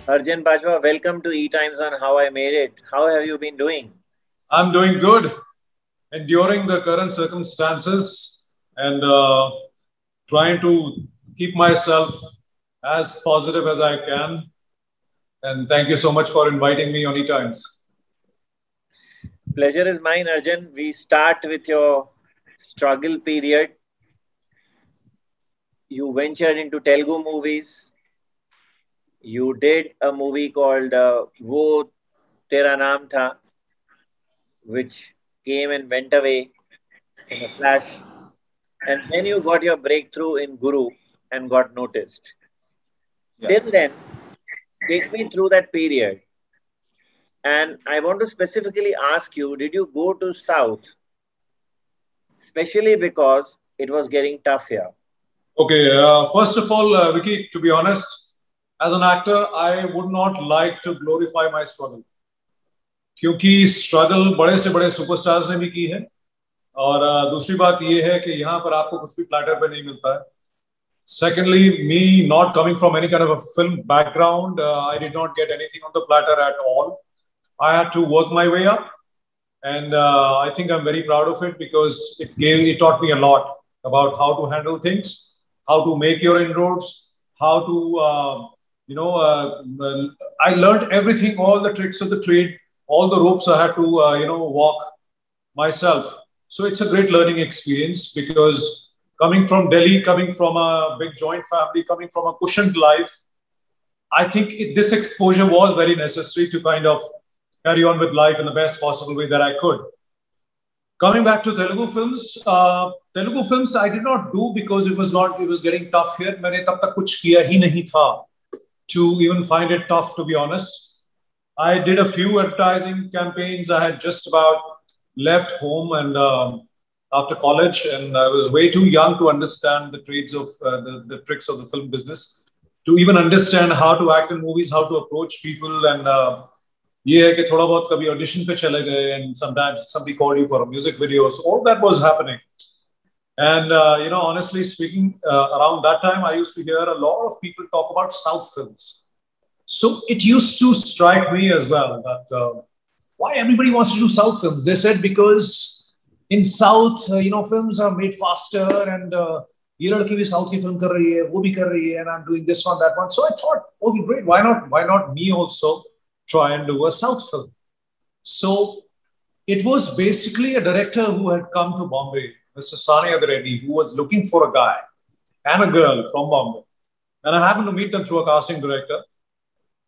Arjun Bajwa, welcome to E Times on How I Made It. How have you been doing? I'm doing good, enduring the current circumstances and trying to keep myself as positive as I can. And thank you so much for inviting me on eTimes. Pleasure is mine, Arjun. We start with your struggle period. You ventured into Telugu movies. You did a movie called Wo Tera Naam Tha, which came and went away in a flash. And then you got your breakthrough in Guru and got noticed. Yeah. Till then, take me through that period. And I want to specifically ask you, did you go to South, especially because it was getting tough here? Okay, first of all, Vicky, to be honest, as an actor, I would not like to glorify my struggle. क्योंकि struggle बड़े से बड़े superstars ने भी की है और दूसरी बात ये है कि यहाँ पर आपको कुछ भी प्लेटर पे नहीं मिलता है. Secondly, me not coming from any kind of a film background, I did not get anything on the platter at all. I had to work my way up, and I think I'm very proud of it because it taught me a lot about how to handle things, how to make your inroads, how to I learned everything, all the tricks of the trade, all the ropes I had to walk myself. So it's a great learning experience because coming from Delhi, coming from a big joint family, coming from a cushioned life, I think this exposure was very necessary to kind of carry on with life in the best possible way that I could. Coming back to Telugu films I did not do because it was getting tough here. मैंने तब तक कुछ किया ही नहीं था to even find it tough, to be honest. I did a few advertising campaigns. I had just about left home and after college, and I was way too young to understand the trades of the tricks of the film business, to even understand how to act in movies, how to approach people, and ये है कि थोड़ा बहुत कभी audition पे चले गए, and sometimes somebody called you for a music video. So all that was happening. And honestly speaking, around that time, I used to hear a lot of people talk about South films. So it used to strike me as well that why everybody wants to do South films. They said because in South, films are made faster, and ये लड़की भी South की film कर रही है, वो भी कर रही है, and I'm doing this one, that one. So I thought, okay, great. Why not me also try and do a South film? So it was basically a director who had come to Bombay, Mr. Sani Reddy, who was looking for a guy and a girl from Bombay. And I happened to meet them through a casting director.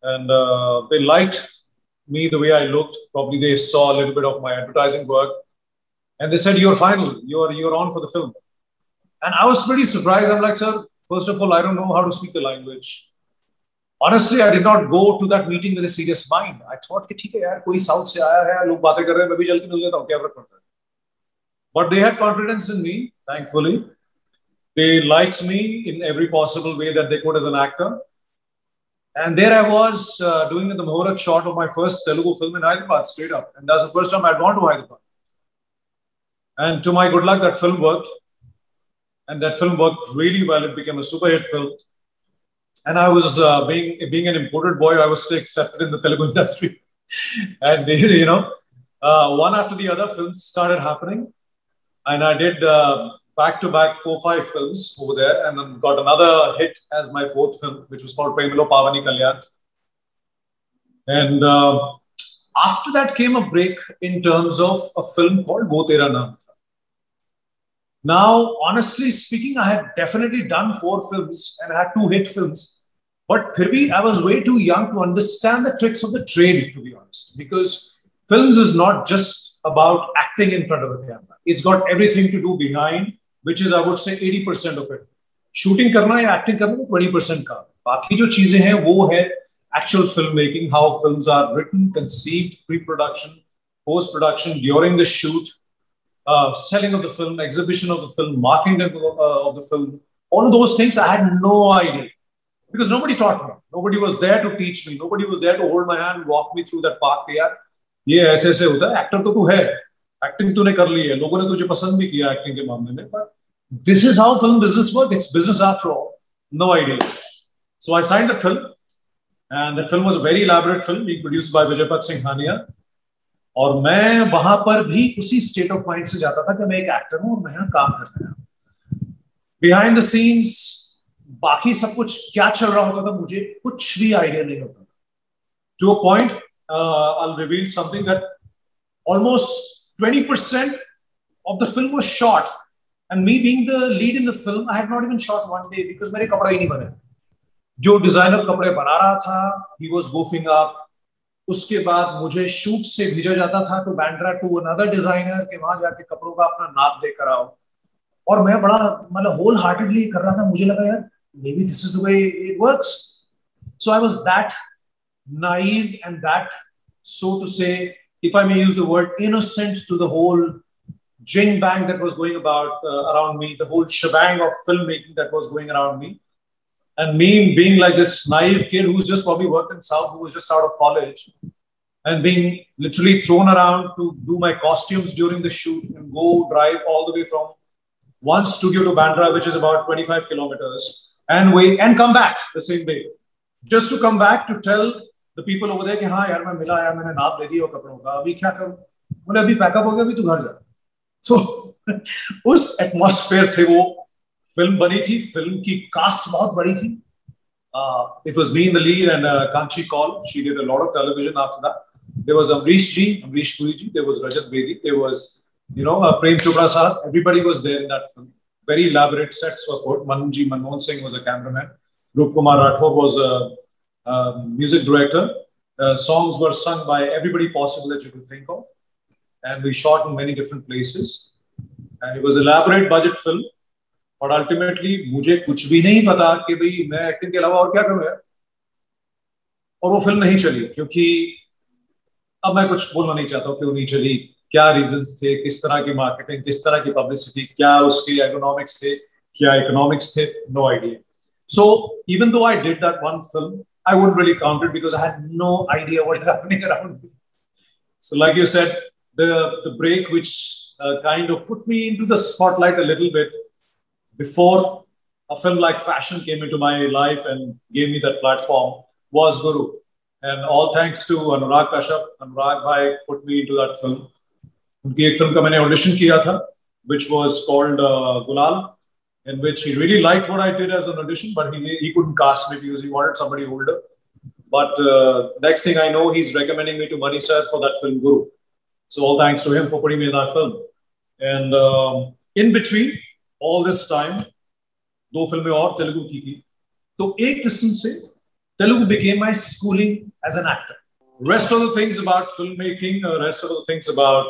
And they liked me the way I looked. Probably they saw a little bit of my advertising work. And they said, you're final. You're on for the film. And I was pretty surprised. I'm like, sir, first of all, I don't know how to speak the language. Honestly, I did not go to that meeting with a serious mind. I thought, ठीक है यार, कोई South से आया है, लोग बातें कर रहे हैं, मैं भी चल के मिल लेता हूँ, क्या फर्क पड़ता है? But they had confidence in me, thankfully. They liked me in every possible way that they could as an actor. And there I was doing the Muhurat shot of my first Telugu film in Hyderabad, straight up. And that's the first time I'd gone to Hyderabad. And to my good luck, that film worked. And that film worked really well. It became a super hit film. And I was, being an imported boy, I was still accepted in the Telugu industry. And, one after the other, films started happening. And I did back-to-back 4-5 films over there, and then got another hit as my fourth film, which was called Premilo Pavani Kalyan. And after that came a break in terms of a film called Wo Tera Naam Tha. Now, honestly speaking, I had definitely done 4 films and had 2 hit films. But फिर भी I was way too young to understand the tricks of the trade, to be honest. Because films is not just about acting in front of the camera. It's got everything to do behind, which is, I would say, 80% of it. Shooting करना या acting करना 20% का. बाकी जो चीजें हैं वो है actual filmmaking, how films are written, conceived, pre-production, post-production, during the shoot, selling of the film, exhibition of the film, marketing of the film. All of those things I had no idea. Because nobody taught me. Nobody was there to teach me. Nobody was there to hold my hand and walk me through that path. यार ये ऐसे ऐसे होता है. Actor तो तू है. Acting तूने कर ली है. लोगों ने तुझे पसंद भी किया acting के मामले में. But this is how film business works. It's business after all. No idea. So I signed the film. And that film was a very elaborate film being produced by Vijaypat Singh Hania. और मैं वहां पर भी उसी state of mind से जाता था कि मैं एक एक्टर हूं और मैं यहाँ काम कर रहा हूं. बिहाइंड द सीन्स बाकी सब कुछ क्या चल रहा होता था मुझे कुछ भी आइडिया नहीं होता. To a point, I'll reveal something that almost 20% of the film was shot, and me being the lead in the film, I had not even shot one day because मेरे कपड़े ही नहीं बने. जो डिजाइनर कपड़े बना रहा था, he was goofing up. उसके बाद मुझे शूट से भेजा जाता था to Bandra to another designer के वहां जाके कपड़ों का अपना नाप दे कर आओ. और मैं बड़ा मतलब whole heartedly कर रहा था. मुझे लगा यार maybe this is the way it works. So I was that naive and that, so to say, if I may use the word, innocent to the whole jing bang that was going about around me, the whole shebang of filmmaking that was going around me. And me being like this naive kid who's just probably worked in South, who was just out of college, and being literally thrown around to do my costumes during the shoot and go drive all the way from one studio to Bandra, which is about 25 kilometers, and wait and come back the same day. Just to come back to tell the people over there कि हाँ यार मैं मिला यार मैंने नाप दे दिया कपड़ों का अभी क्या करूं. बोले अभी पैकअप हो गया अभी तू घर जा. तो उस एटमॉस्फेयर से वो फिल्म बनी थी. फिल्म की कास्ट बहुत बड़ी थी. It was me in the lead and Kanchi Kaul. She did a lot of television after that. There was Amrish Puri ji. There was Rajat Bedi. There was Prem Chopra Sahab. Everybody was there in that film. Very elaborate sets were put. Manmohan Singh was a cameraman. Rup Kumar Rathore was a music director. Songs were sung by everybody possible that you could think of, and we shot in many different places. And it was an elaborate budget film. But ultimately, मुझे कुछ भी नहीं पता कि भाई मैं acting के अलावा और क्या करूं यार. और वो फिल्म नहीं चली क्योंकि अब मैं कुछ बोलना नहीं चाहता क्यों नहीं चली, क्या रीजंस थे, किस तरह की मार्केटिंग, किस तरह की पब्लिसिटी, क्या उसके इकोनॉमिक्स थे, क्या इकोनॉमिक्स थे, no idea. So even though I did that one film, I wouldn't really count it because I had no idea what is happening around me. So like you said, the break which kind of put me into the spotlight a little bit before a film like Fashion came into my life and gave me that platform was Guru. And all thanks to Anurag Kashyap. Anurag bhai put me into that film. उनकी एक film का मैंने audition किया था, which was called Gulal, in which he really liked what I did as an audition, but he couldn't cast me because he wanted somebody older. But next thing I know, he's recommending me to Mani sir for that film Guru. So all thanks to him for putting me in that film. And in between all this time, दो फिल्में और तेलुगु की तो एक किस्म से Telugu became my schooling as an actor. Rest of the things about filmmaking, rest of the things about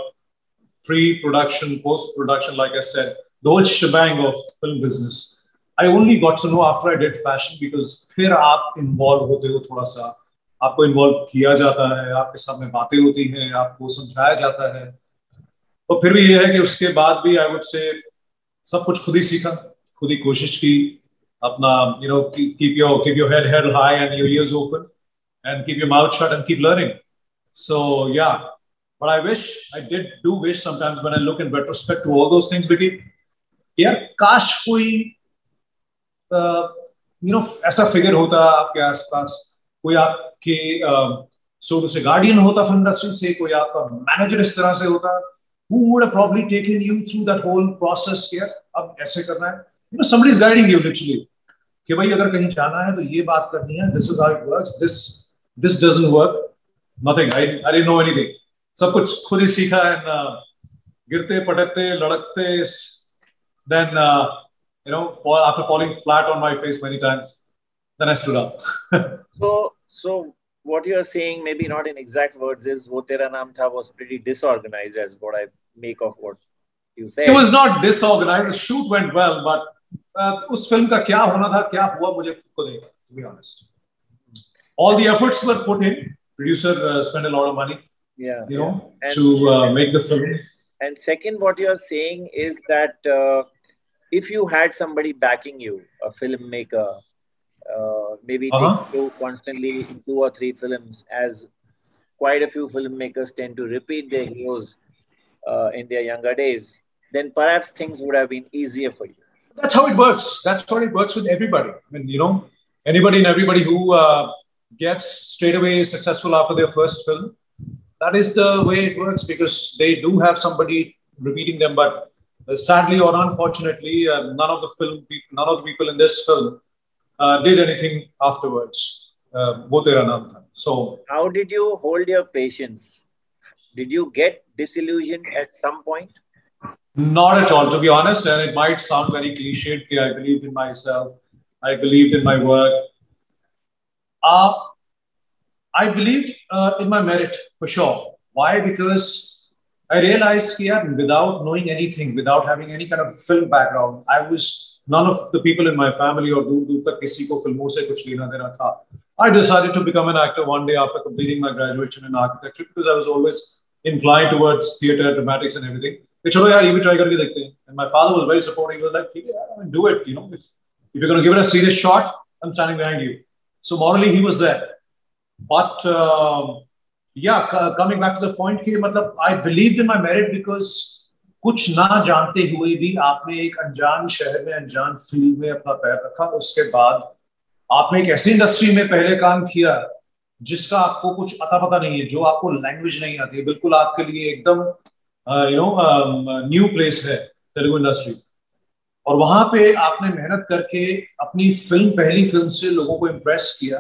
pre-production, post-production, like I said, the whole shebang of film business, I only got to know after I did Fashion because फिर आप involve होते हो थोड़ा सा, आपको involve किया जाता है, आपके सामने बातें होती हैं, आपको समझाया जाता है. तो फिर भी ये है कि उसके बाद भी I would say सब कुछ खुद ही सीखा, खुद ही कोशिश की, अपना keep your head held high and your ears open and keep your mouth shut and keep learning. So yeah, but I do wish sometimes when I look in retrospect to all those things, because यार काश कोई ऐसा figure होता आपके आसपास, कोई आपके सो से गार्डियन होता फिल्म इंडस्ट्री से, कोई आपका मैनेजर इस तरह से होता, who would have probably taken you through that whole process के अब ऐसे करना है, somebody is guiding you literally कि भाई अगर कहीं जाना है तो ये बात करनी है, this is how it works, this doesn't work, nothing. I didn't know anything. सब कुछ खुद ही सीखा है, गिरते पटकते लड़कते, then after falling flat on my face many times, then I stood up. So what you are saying, maybe not in exact words, is Wo Tera Naam Tha was pretty disorganized, as what I make of what you say. It was not disorganized. The shoot went well, but उस film का क्या होना था, क्या हुआ, मुझे खुद को नहीं, to be honest. All the efforts were put in. Producer spent a lot of money, to make the film. And second, what you are saying is that if you had somebody backing you, a filmmaker, maybe take you constantly in 2 or 3 films, as quite a few filmmakers tend to repeat their heroes in their younger days, then perhaps things would have been easier for you. That's how it works. That's how it works with everybody. I mean, anybody and everybody who gets straight away successful after their first film. That is the way it works because they do have somebody repeating them. But sadly or unfortunately, none of the people in this film did anything afterwards. वो तेरा नाम था. So How did you hold your patience? Did you get disillusioned at some point? not at all, to be honest. And it might sound very cliched. I believed in myself. I believed in my work. Uh, I believed in my merit for sure. Why? Because I realized here, without knowing anything, without having any kind of film background, I was none of the people in my family or दूर तक किसी को फिल्मों से कुछ लेना देना था. I decided to become an actor one day after completing my graduation in architecture because I was always inclined towards theatre, dramatics, and everything. कि चलो यार ये भी try करके देखते हैं. And my father was very supportive. He was like, yeah, do it. You know, if you're going to give it a serious shot, I'm standing behind you. So morally, he was there. But yeah, coming back to the point कि मतलब I believed in my merit because कुछ ना जानते हुए भी आपने एक अनजान शहर में अनजान फील्ड में अपना पैर रखा. उसके बाद आपने एक ऐसी इंडस्ट्री में पहले काम किया जिसका आपको कुछ अता पता नहीं है, जो आपको लैंग्वेज नहीं आती है, बिल्कुल आपके लिए एकदम न्यू प्लेस है तेलुगु इंडस्ट्री. और वहां पे आपने मेहनत करके अपनी पहली फिल्म से लोगों को इम्प्रेस किया.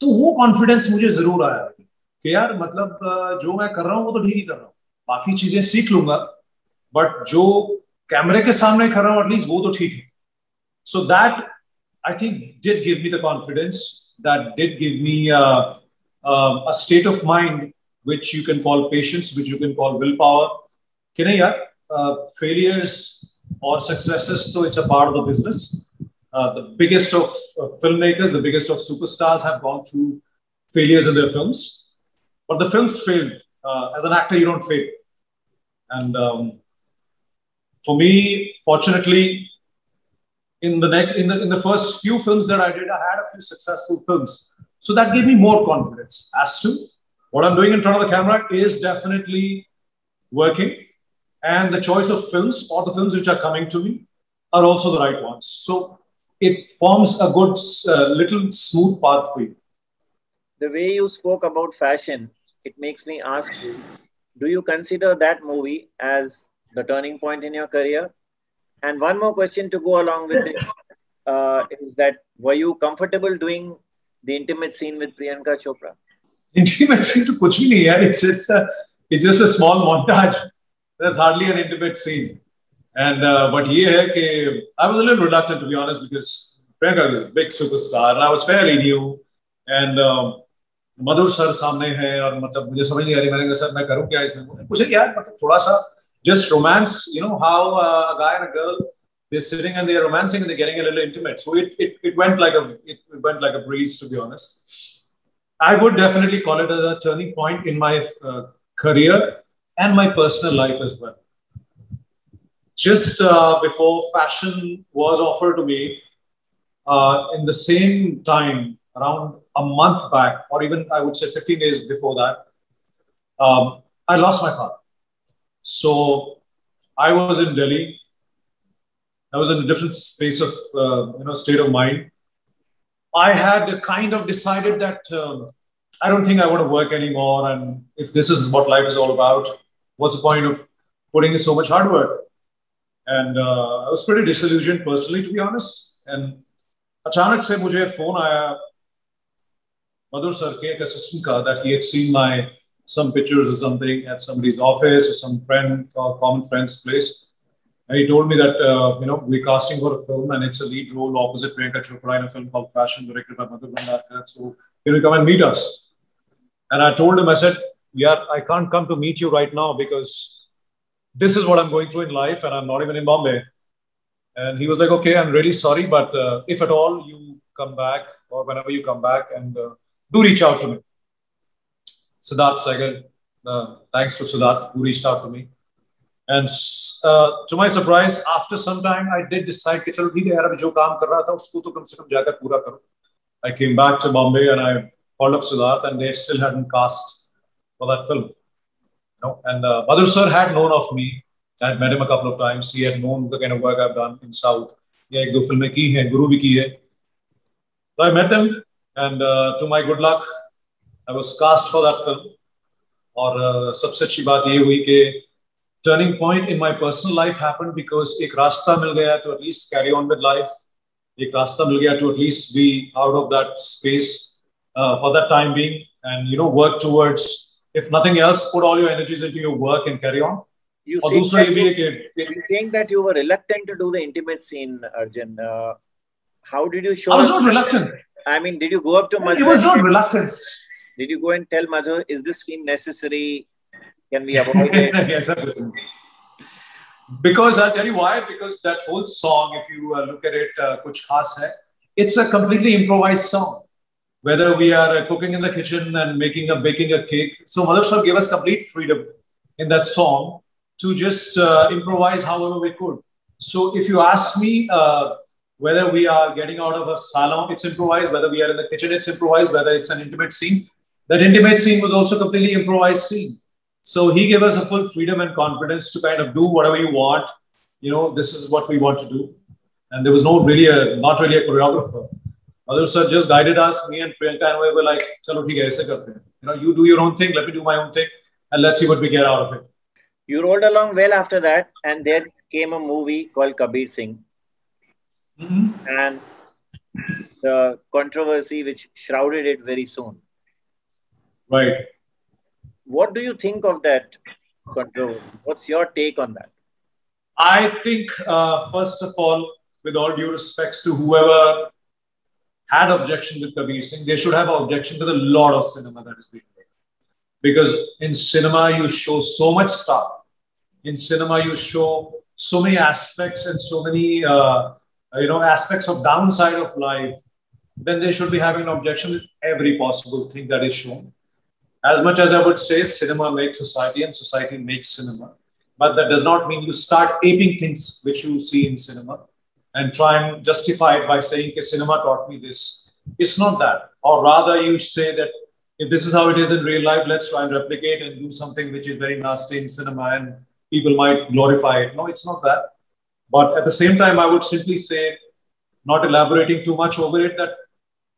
तो वो कॉन्फिडेंस मुझे जरूर आया कि यार मतलब जो मैं कर रहा हूँ वो तो ठीक ही कर रहा हूँ, बाकी चीजें सीख लूंगा, बट जो कैमरे के सामने कर रहा हूँ एटलीस्ट वो तो ठीक है. So that I think did give me the confidence, that did give me a state of mind which you can call patience, which you can call willpower. कि नहीं यार, failures or successes, so it's a part of the business. The biggest of filmmakers, the biggest of superstars have gone through failures in their films, but the films failed. As an actor, you don't fail. And for me, fortunately, in the first few films that I did, I had a few successful films, so that gave me more confidence as to what I'm doing in front of the camera is definitely working, and the choice of films or the films which are coming to me are also the right ones. So it forms a good little smooth path for you. The way you spoke about fashion, it makes me ask you, do you consider that movie as the turning point in your career? And one more question to go along with this is that, were you comfortable doing the intimate scene with Priyanka Chopra? Intimate scene to kuch bhi nahi hai. It's just a small montage. There's hardly an intimate scene. And but ye hai ki I was a little reluctant, to be honest, because Priyanka was a big superstar and I was fairly new. And Madhur sir सामने है और मतलब मुझे समझ नहीं आ रही, मैंने कहा सर मैं करूं क्या इसमें, मुझे यार मतलब थोड़ा सा just romance, you know how a guy and a girl, they're sitting and they're romancing and they're getting a little intimate. So it went like a breeze, to be honest. I would definitely call it a turning point in my career and my personal life as well. Just before fashion was offered to me, in the same time, around a month back, or even I would say 15 days before that, I lost my father. So I was in Delhi. I was in a different space of, state of mind. I had kind of decided that I don't think I want to work anymore. And if this is what life is all about, what's the point of putting in so much hard work? And I was pretty disillusioned personally, to be honest. And अचानक से मुझे phone आया मधुर sir के एक assistant का, that he had seen some pictures or something at somebody's office or some friend or common friend's place. And he told me that, we're casting for a film and it's a lead role opposite Priyanka Chopra in a film called Fashion, directed by Madhur Bhandarkar. So can you come and meet us? And I told him, I said, yeah, I can't come to meet you right now because this is what I'm going through in life and I'm not even in Bombay. And he was like, okay, I'm really sorry, but if at all you come back or whenever you come back, and do reach out to me. Siddharth Sehgal, thanks to Siddharth who reached out to me. And to my surprise, after some time, I did decide कि चलो ठीक है यार, अभी जो काम कर रहा था उसको तो कम से कम जाकर पूरा करो. I came back to Bombay and I called up Siddharth, and they still hadn't cast for that film. And Madhur sir had known of me. I had met him a couple of times. He had known the kind of work I've done in South. Yeah, एक दो फिल्में की हैं, गुरु भी की है. So I met him And to my good luck, I was cast for that film. और सबसे अच्छी बात ये हुई कि turning point in my personal life happened because एक रास्ता मिल गया to at least carry on with life. एक रास्ता मिल गया to at least be out of that space for that time being, and work towards, if nothing else, put all your energies into your work and carry on. You saying that you were reluctant to do the intimate scene, Arjun. How did you show? I was not reluctant. I mean, did you go up to Madhur? It was not reluctance. Did you go and tell Madhur, is this scene necessary? Can we avoid it? Yes, because I'll tell you why. Because that whole song, if you look at it, Kuch Khas Hai, it's a completely improvised song. Whether we are cooking in the kitchen and baking a cake. So Madhur sir gave us complete freedom in that song to just improvise however we could. So if you ask me whether we are getting out of a salon, it's improvised. Whether we are in the kitchen, it's improvised. Whether it's an intimate scene, that intimate scene was also completely improvised scene. So he gave us a full freedom and confidence to kind of do whatever you want. This is what we want to do. And there was not really a choreographer. Madhur sir just guided us, me and Priyanka, and we were like, chalo theek hai, aise karte hain. You do your own thing, let me do my own thing, and let's see what we get out of it. You rolled along well after that, and there came a movie called Kabir Singh. And the controversy which shrouded it very soon. Right. What do you think of that controversy? What's your take on that? I think, first of all, with all due respects to whoever had objection with Kabir Singh, they should have an objection with a lot of cinema that is being made. Because in cinema, you show so much stuff. In cinema, you show so many aspects and so many, aspects of downside of life. Then they should be having an objection with every possible thing that is shown. As much as I would say cinema makes society and society makes cinema, but that does not mean you start aping things which you see in cinema and try and justify it by saying that cinema taught me this. It's not that. Or rather you say that if this is how it is in real life, let's try and replicate and do something which is very nasty in cinema and people might glorify it. No, it's not that. But at the same time, I would simply say, not elaborating too much over it, that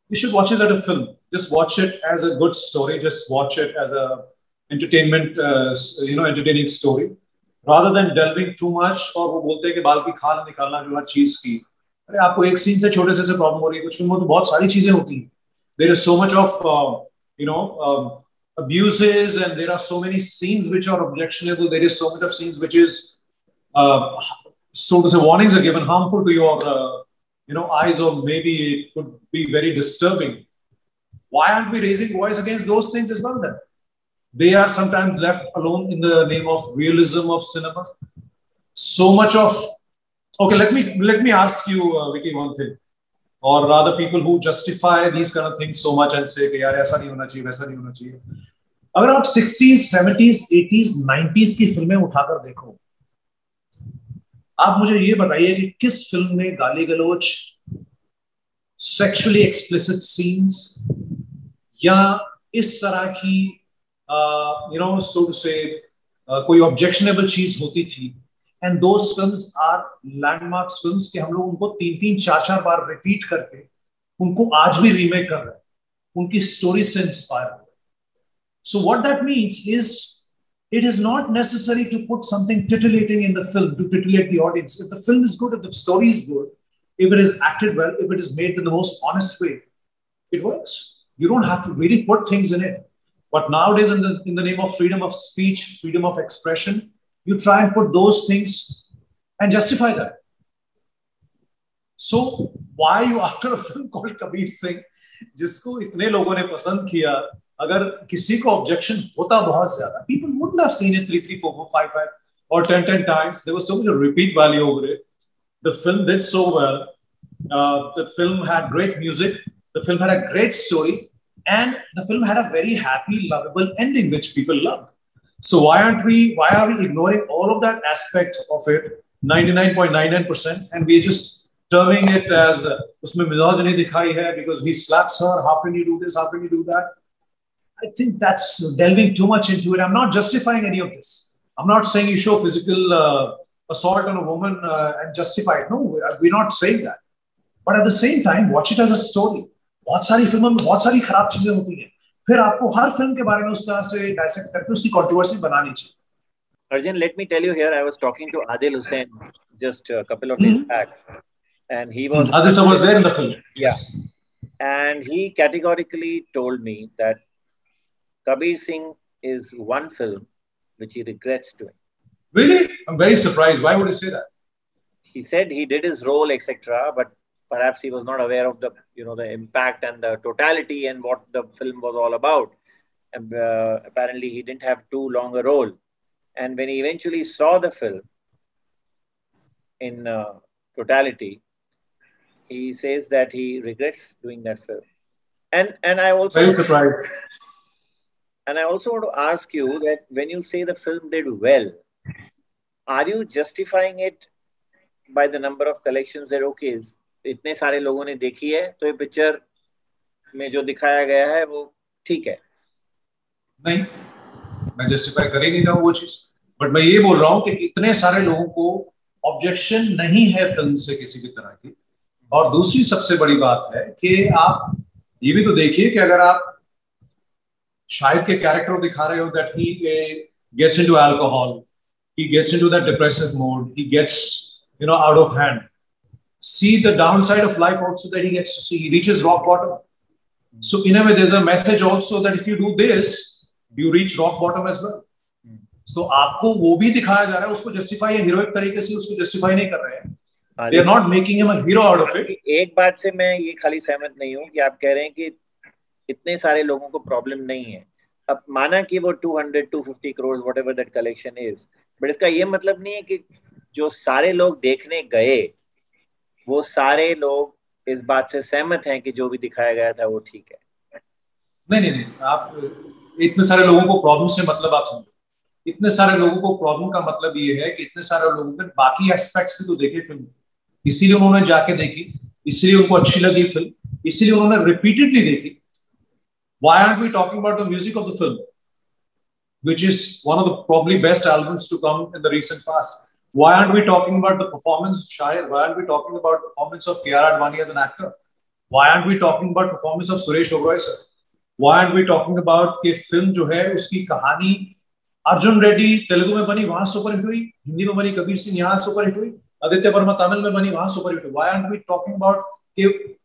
you should watch it as a film. Just watch it as a good story. Just watch it as a entertaining story, rather than delving too much. और वो बोलते हैं कि बाल की खाल निकालना जो हर चीज की. अरे आपको एक सीन से छोटे से प्रॉब्लम हो रही है, कुछ फिल्मों में तो बहुत सारी चीजें होती हैं. There is so much of abuses, and there are so many scenes which are objectionable. There is so much of scenes which is so to say warnings are given, harmful to your eyes, or maybe it could be very disturbing. Why aren't we raising voice against those things as well then? They are sometimes left alone in the name of realism of cinema. So much of, okay, let me ask you, Vicky, one thing. Or rather people who justify these kind of things so much and say कि यार ऐसा नहीं होना चाहिए, वैसा नहीं होना चाहिए. अगर आप 60s, 70s, 80s, 90s की फिल्में उठाकर देखो, आप मुझे ये बताइए कि किस फिल्म में गाली गलौज, सेक्सुअली एक्सप्लिसिट सीन्स या इस तरह की so to say कोई ऑब्जेक्शनेबल चीज होती थी. And those films are landmark films कि हम लोग उनको 3-3, 4-4 बार रिपीट करके उनको आज भी रीमेक कर रहे हैं, उनकी स्टोरी से इंस्पायर हो. So what that means is it is not necessary to put something titillating in the film to titillate the audience. If the film is good, if the story is good, if it is acted well, if it is made in the most honest way, it works. You don't have to really put things in it. But nowadays, in the name of freedom of speech, freedom of expression, you try and put those things and justify that. So why are you after a film called Kabir Singh, जिसको इतने लोगों ने पसंद किया, अगर किसी को objection होता बहुत ज़्यादा, people wouldn't have seen it 3, 3, 4, 4, 5, 5 or 10 times. There was so much of repeat value over it. The film did so well. The film had great music. The film had a great story. And the film had a very happy, lovable ending, which people loved. So why are we ignoring all of that aspect of it, 99.99%, and we're just terming it as usme misogyny dikhai hai because he slaps her, how can you do this, how can you do that? I think that's delving too much into it. I'm not justifying any of this. I'm not saying you show physical assault on a woman and justify it. No, we're not saying that. But at the same time, watch it as a story. बहुत सारी फिल्मों में बहुत सारी खराब चीजें होती हैं, फिर आपको हर फिल्म के बारे में उस तरह से डायसेक्ट करके उसकी कंट्रोवर्सी बनानी चाहिए. Arjun, let me tell you here, I was talking to Adil Hussain just a couple of days back, and he was Adil sir was there in the film. Yeah, and he categorically told me that Kabir Singh is one film which he regrets doing. Really? I'm very surprised. Why would he say that? He said he did his role, etc., but perhaps he was not aware of the the impact and the totality and what the film was all about. And, apparently, he didn't have too long a role. And when he eventually saw the film in totality, he says that he regrets doing that film. And I also very surprised. And I also want to ask you that when you say the film did well, are you justifying it by the number of collections that okay, इतने सारे लोगों ने देखी है तो ये picture में जो दिखाया गया है वो ठीक है? नहीं, मैं जस्टिफाई कर ही नहीं रहा हूँ वो चीज, बट मैं ये बोल रहा हूँ कि इतने सारे लोगों को ऑब्जेक्शन नहीं है फिल्म से किसी भी तरह की. और दूसरी सबसे बड़ी बात है कि आप ये भी तो देखिए कि अगर आप शाहिद के कैरेक्टर को दिखा रहे हो that he gets into alcohol, he gets into that depressive mode, he gets out of hand. See the downside of life also that he gets to see. He reaches rock bottom. So in a way there's a message also that if you do this, you reach rock bottom as well. So आपको वो भी दिखाया जा रहा है, उसको justify heroic तरीके से उसको जस्टिफाई नहीं कर रहे हैं. They are not making him a hero out of it. एक बात से मैं ये खाली सहमत नहीं हूँ कि आप कह रहे हैं कि इतने सारे लोगों को प्रॉब्लम नहीं है. अब माना कि वो 200-250 crore whatever that collection is, but इसका ये मतलब नहीं है कि जो सारे लोग देखने गए वो सारे लोग इस बात से सहमत हैं कि जो भी दिखाया गया था वो ठीक है. नहीं, आप इतने सारे लोगों को प्रॉब्लम से मतलब आप समझो. इतने सारे लोगों को प्रॉब्लम का मतलब ये है कि इतने सारे लोगों के बाकी एस्पेक्ट्स भी तो देखे फिल्म, इसीलिए उन्होंने जाके देखी, इसीलिए उनको अच्छी लगी फिल्म, इसीलिए उन्होंने रिपीटेडली देखी. Why aren't we talking about the music of the film, which is one of the probably best albums to come in the recent past? Why aren't we talking about the performance of Shahid? Why aren't we talking about the performance of Kiara Advani as an actor? Why aren't we talking about performance of Suresh Oberoi sir? Why aren't we talking about कि film जो है उसकी कहानी अर्जुन रेड्डी तेलुगु में बनी वहां super hit हुई, हिंदी में बनी कबीर सिंह यहाँ सुपर हिट हुई, आदित्य वर्मा तमिल में बनी वहां सुपर हिट हुई. Why aren't we talking about कि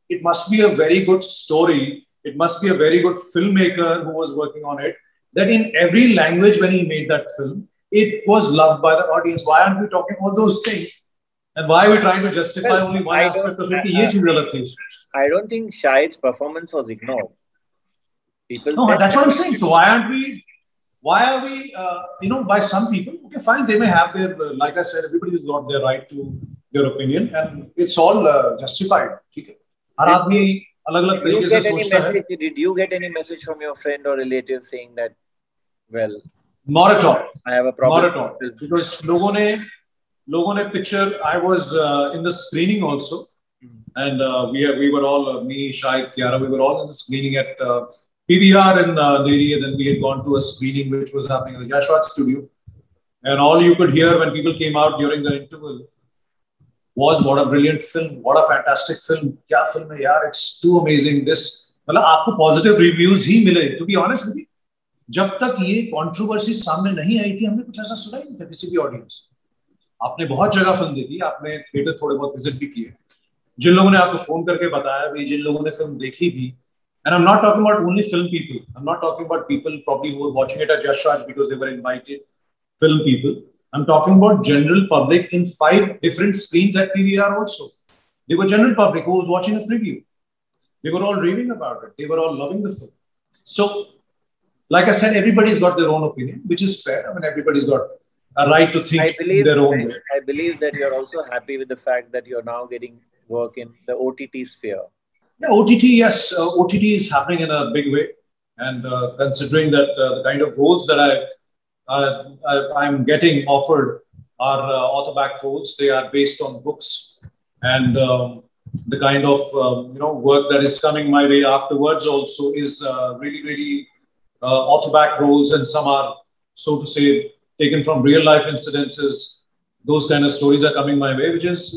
it must be a very good story, it must be a very good filmmaker who was working on it, that in every language when he made that film it was loved by the audience. Why aren't we talking all those things? And why are we trying to justify only one aspect of it? I don't think Shahid's performance was ignored. No, that's what I'm saying. So why are we, by some people, okay, fine, they may have their, like I said, everybody's got their right to their opinion and it's all justified. Okay? Did you get any message from your friend or relative saying that, well, not at all. I have a problem. Not at all. Because logon ne picture, I was in the screening also. And we were all, me, Shahid, Kiara, we were all in the screening at PVR in Delhi. And then we had gone to a screening which was happening in the Yash Raj studio. And all you could hear when people came out during the interval was what a brilliant film, what a fantastic film. Kya film hai yaar, it's too amazing. This, मतलब आपको positive reviews ही मिले. To be honest with you, जब तक ये controversy सामने नहीं आई थी हमने कुछ ऐसा सुना ही नहीं था किसी भी ऑडियंस. आपने बहुत जगह फिल्म देखी, आपने थिएटर थोड़े बहुत विजिट भी किए, जिन लोगों ने आपको फोन करके बताया भी, जिन लोगों ने फिल्म देखी भी. And I'm not talking about only film people. I'm not talking about people probably who were watching it at Yash Raj because they were invited, film people. I'm talking about general public in 5 different screens at PVR also. They were general public who was watching a preview. They were all raving about it. They were all loving the film. So, like I said, everybody's got their own opinion, which is fair. I mean, everybody's got a right to think in their own way. I believe that you're also happy with the fact that you're now getting work in the OTT sphere. Yeah, OTT, yes. OTT is happening in a big way. And considering that the kind of roles that I'm getting offered are author-backed roles. They are based on books. And the kind of work that is coming my way afterwards also is really, really author-backed roles, and some are, so to say, taken from real-life incidences. Those kind of stories are coming my way, which is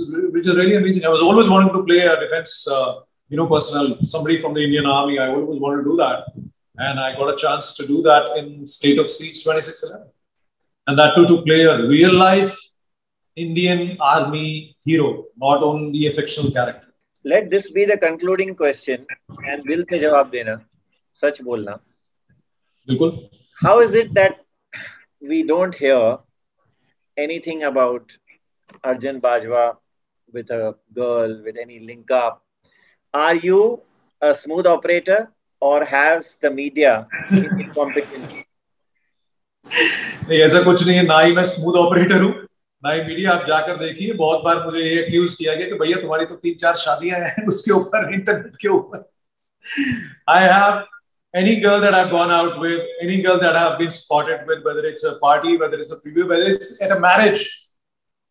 really amazing. I was always wanting to play a defense somebody from the Indian Army. I always wanted to do that. And I got a chance to do that in State of Siege 2611. And that too, to play a real life Indian Army hero, not only a fictional character. Let this be the concluding question and दिल पे जवाब देना, सच बोलना. बिल्कुल. How is it that we don't hear anything about Arjun Bajwa with a girl, with any link up? Are you a smooth operator or has the media incompetent? नहीं, ऐसा कुछ नहीं है. ना ही मैं स्मूथ ऑपरेटर हूँ, ना ही मीडिया. आप जाकर देखिए, बहुत बार मुझे ये एक्यूज किया गया कि भैया तुम्हारी तो 3-4 शादियां हैं उसके ऊपर, इंटरनेट के ऊपर. I have any girl that I've gone out with, any girl that I've been spotted with, whether it's a party, whether it's a preview, whether it's at a marriage,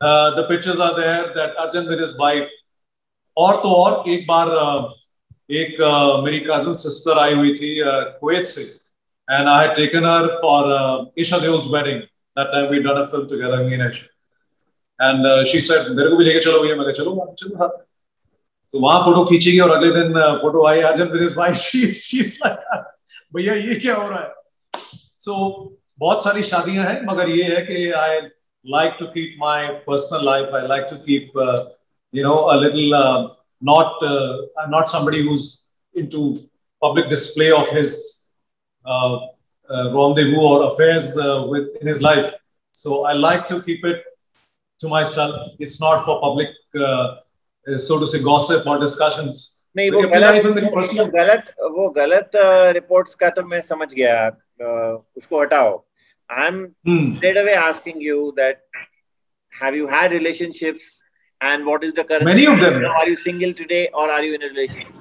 the pictures are there that Arjun with his wife. और तो और एक बार एक मेरी cousin sister आई हुई थी Kuwait से, and I had taken her for Isha Deol's wedding. That time we'd done a film together, me and Aisha. And she said, मेरे को भी लेके चलो भैया. मैं कहा चलो. तो वहां फोटो खींचेगी और अगले दिन photo I Arjun with his wife. She's like, भैया ये क्या हो रहा है? So बहुत सारी शादियां हैं, मगर ये है कि I like to keep my personal life. I like to keep a little I'm not somebody who's into public display of his rendezvous or affairs in his life. So I like to keep it to myself. It's not for public, so to say, gossip or discussions. नहीं, वो गलत reports का तो मैं समझ गया, उसको हटाओ. I'm straight away asking you that have you had relationships and what is the current? Many of them. Are you single today or are you in a relationship?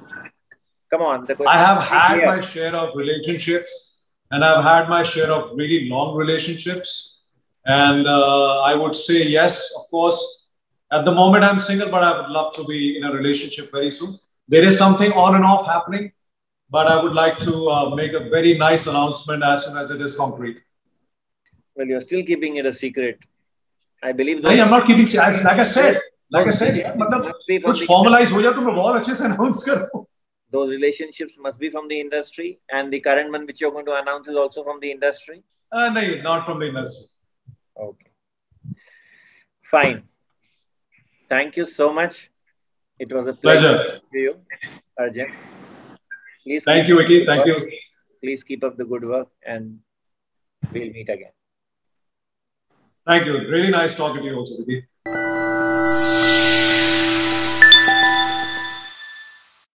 Come on. I have had my share of relationships and I've had my share of really long relationships. And I would say yes, of course. At the moment I'm single, but I would love to be in a relationship very soon. There is something on and off happening, but I would like to make a very nice announcement as soon as it is concrete. Well, you're still keeping it a secret. I believe. No, I'm not keeping it. Like I said, yeah, कुछ formalize हो जाए तो मैं बहुत अच्छे से announce करूँ. Those relationships must be from the industry, and the current one which you're going to announce is also from the industry. No, not from the industry. Okay. Fine. Thank you so much. It was a pleasure to you, Arjun. Please. Thank you, Vicky. Thank you. Please keep up the good work, and we'll meet again. Thank you. Really nice talking to you also, Vicky.